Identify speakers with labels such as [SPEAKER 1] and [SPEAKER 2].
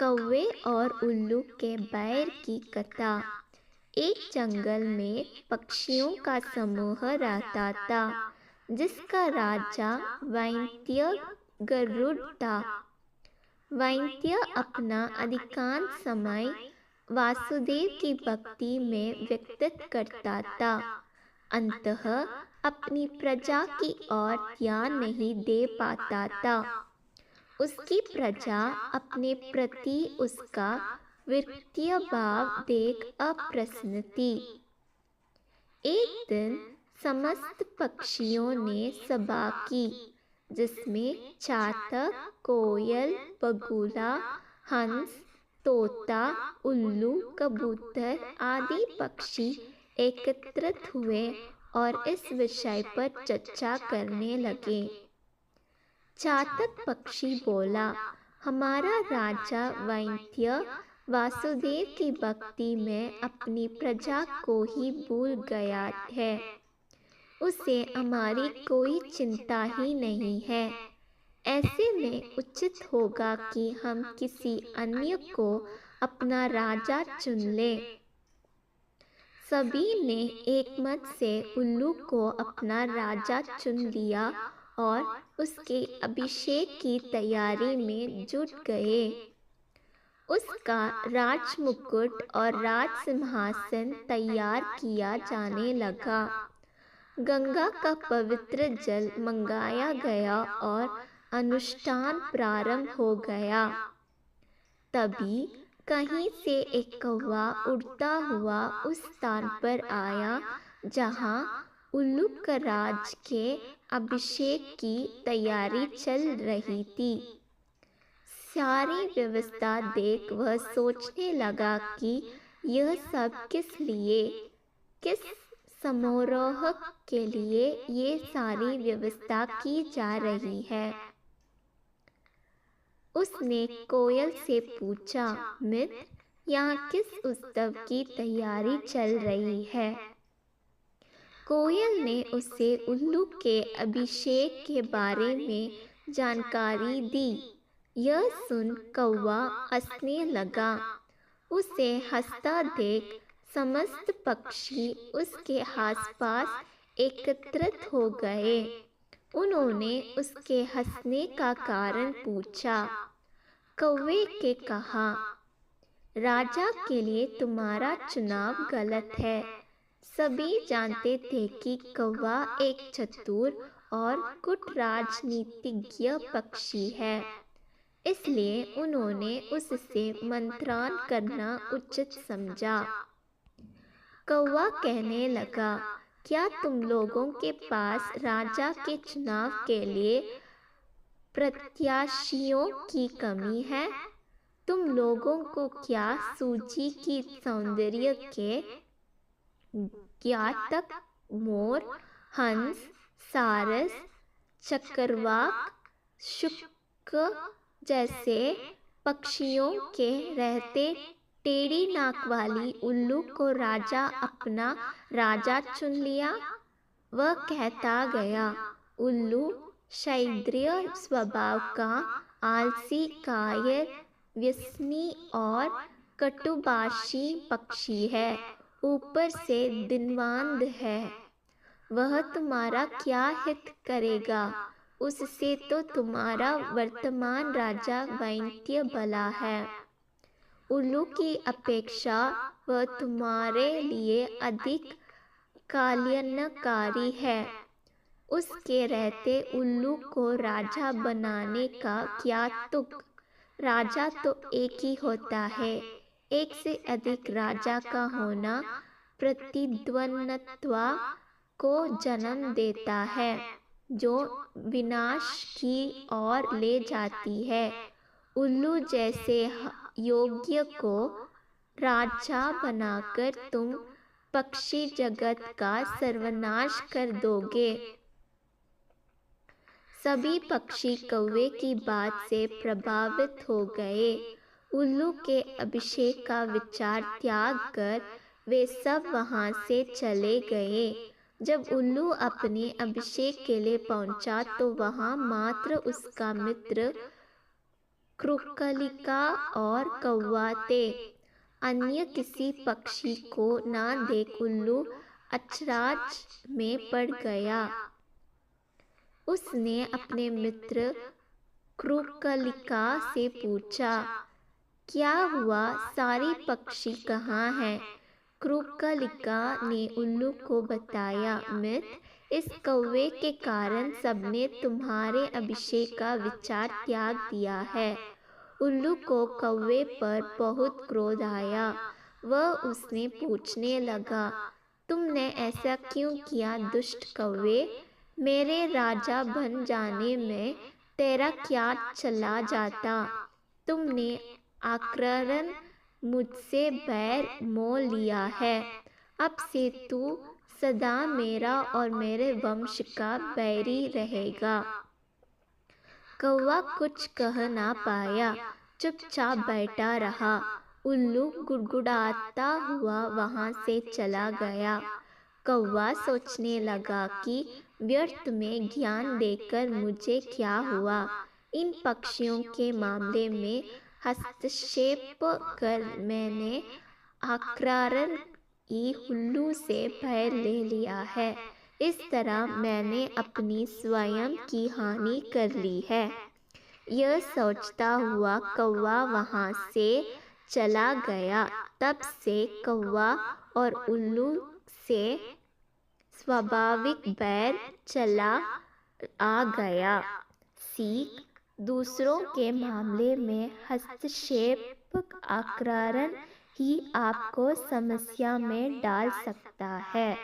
[SPEAKER 1] कौवे और उल्लू के बैर की कथा। एक जंगल में पक्षियों का समूह रहता था, जिसका राजा वैंत्य गरुड़ था। वैंत्य अपना अधिकांश समय वासुदेव की भक्ति में व्यतीत करता था, अतः अपनी प्रजा की ओर ध्यान नहीं दे पाता था। उसकी प्रजा अपने प्रति उसका विरक्तिय भाव देख अप्रसन्न थी। एक दिन समस्त पक्षियों ने सभा की, जिसमें चातक, कोयल, बगुला, हंस, तोता, उल्लू, कबूतर आदि पक्षी एकत्रित हुए और इस विषय पर चर्चा करने लगे। चातक पक्षी बोला, हमारा राजा वैंत्य वासुदेव की भक्ति में अपनी प्रजा को ही भूल गया है। उसे हमारी कोई चिंता ही नहीं है। ऐसे में उचित होगा कि हम किसी अन्य को अपना राजा चुन लें। सभी ने एकमत से उल्लू को अपना राजा चुन लिया और उसके अभिषेक की तैयारी में जुट गए। उसका राजमुकुट और राज सिंहासन तैयार किया जाने लगा। गंगा का पवित्र जल मंगाया गया और अनुष्ठान प्रारंभ हो गया। तभी कहीं से एक कौवा उड़ता हुआ उस स्थान पर आया जहां उल्लूकराज के अभिषेक की तैयारी चल रही थी। सारी व्यवस्था देख वह सोचने लगा कि यह सब किस समारोह के लिए ये सारी व्यवस्था की जा रही है। उसने कोयल से पूछा, मित्र, यहाँ किस उत्सव की तैयारी चल रही है? कोयल ने उसे उल्लू के अभिषेक के बारे में जानकारी दी। यह सुन कौवा हंसने लगा। उसे हंसता देख समस्त पक्षी उसके आसपास एकत्रित हो गए। उन्होंने उसके हंसने का कारण पूछा। कौवे के कहा, राजा के लिए तुम्हारा चुनाव गलत है। सभी जानते थे कि कौवा एक चतुर और कुट राजनीतिज्ञ पक्षी है, इसलिए उन्होंने उससे मंत्रण करना उचित समझा। कौवा कहने लगा, क्या तुम लोगों के पास राजा के चुनाव के लिए प्रत्याशियों की कमी है? तुम लोगों को क्या सूची की सौंदर्य के ज्ञातक मोर, हंस, सारस, चक्रवाक, शुक जैसे पक्षियों के रहते टेढ़ी नाक वाली उल्लू को राजा अपना राजा चुन लिया? वह कहता गया, उल्लू क्षत्रिय स्वभाव का, आलसी, कायर, व्यसनी और कटुभाषी पक्षी है। ऊपर से दिनवांध है। वह तुम्हारा क्या हित करेगा? उससे तो तुम्हारा वर्तमान राजा वैंत्य भला है। उल्लू की अपेक्षा वह तुम्हारे लिए अधिक कल्याणकारी है। उसके रहते उल्लू को राजा बनाने का क्या तुक? राजा तो एक ही होता है। एक से अधिक राजा का होना प्रतिद्वंद्विता को जन्म देता है, जो विनाश की ओर ले जाती है। उल्लू जैसे योग्य को राजा बनाकर तुम पक्षी जगत का सर्वनाश कर दोगे। सभी पक्षी कौवे की बात से प्रभावित हो गए। उल्लू के अभिषेक का विचार त्याग कर वे सब वहां से चले गए। जब उल्लू अपने अभिषेक के लिए पहुंचा तो वहां मात्र उसका मित्र क्रुकलिका और कौवा थे। अन्य किसी पक्षी को ना देख उल्लू अचरज में पड़ गया। उसने अपने मित्र क्रुकलिका से पूछा, क्या हुआ, सारी पक्षी कहाँ हैं? क्रुकलिका ने उल्लू को बताया, मित्र, इस कौवे के कारण सबने तुम्हारे अभिषेक का विचार त्याग दिया है। उल्लू को कौवे पर बहुत क्रोध आया। वह उसने पूछने लगा, तुमने ऐसा क्यों किया दुष्ट कौवे? मेरे राजा बन जाने में तेरा क्या चला जाता? तुमने आक्रमण मुझसे बैर मोल लिया है। अब से तू सदा मेरा और मेरे वंश का बैरी रहेगा। कौवा कुछ कह ना पाया, चुपचाप बैठा रहा। उल्लू गुड़गुड़ाता हुआ वहां से चला गया। कौवा सोचने लगा कि व्यर्थ में ज्ञान देकर मुझे क्या हुआ। इन पक्षियों के मामले में हस्तक्षेप कर मैंने आक्रमण की उल्लू से भय ले लिया है। इस तरह मैंने अपनी स्वयं की हानि कर ली है। यह सोचता हुआ कौवा वहां से चला गया। तब से कौवा और उल्लू से स्वाभाविक बैर चला आ गया। सीख, दूसरों के मामले में हस्तक्षेप आक्रमण ही आपको समस्या में डाल सकता है।